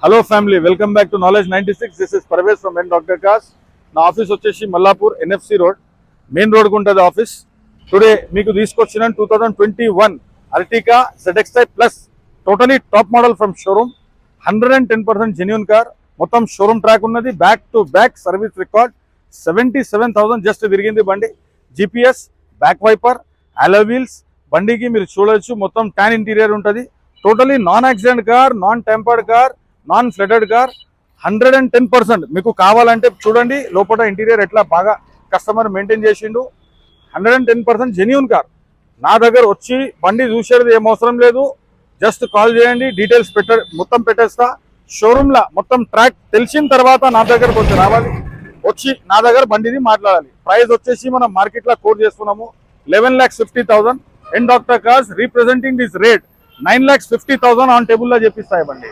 Hello family, welcome back to knowledge 96. This is Parvez from N doctor cars. నా office వచ్చేసి Mallapur NFC road, main రోడ్కు ఉంటుంది office. Today మీకు తీసుకొచ్చిన 2021 Ertiga ZX type plus, totally top model from showroom. 110% genuine car, మొత్తం showroom track ఉన్నది. Back to back service record. 77,000 just తిరిగింది బండి. GPS, back wiper, alloy wheels. బండికి మీరు చూడొచ్చు మొత్తం ట్యాన్ ఇంటీరియర్ ఉంటుంది. Totally non accident car, non tempered car, non flooded car. 110% మీకు కావాలంటే చూడండి లోపల ఇంటీరియర్ ఎట్లా బాగా కస్టమర్ మెయింటైన్ చేసిండు. 110% జెన్యూన్ కార్. నా దగ్గర వచ్చి బండి చూసేది ఏం అవసరం లేదు, జస్ట్ కాల్ చేయండి, డీటెయిల్స్ మొత్తం పెట్టేస్తా. షోరూమ్లో మొత్తం ట్రాక్ తెలిసిన తర్వాత నా దగ్గరకు వచ్చి రావాలి, వచ్చి నా దగ్గర బండిది మాట్లాడాలి. ప్రైస్ వచ్చేసి మనం మార్కెట్లో కోట్ చేస్తున్నాము 11,50,000. ఎన్ doctor cars representing this rate 9,50,000 on టేబుల్లో చెప్పిస్తాయి బండి.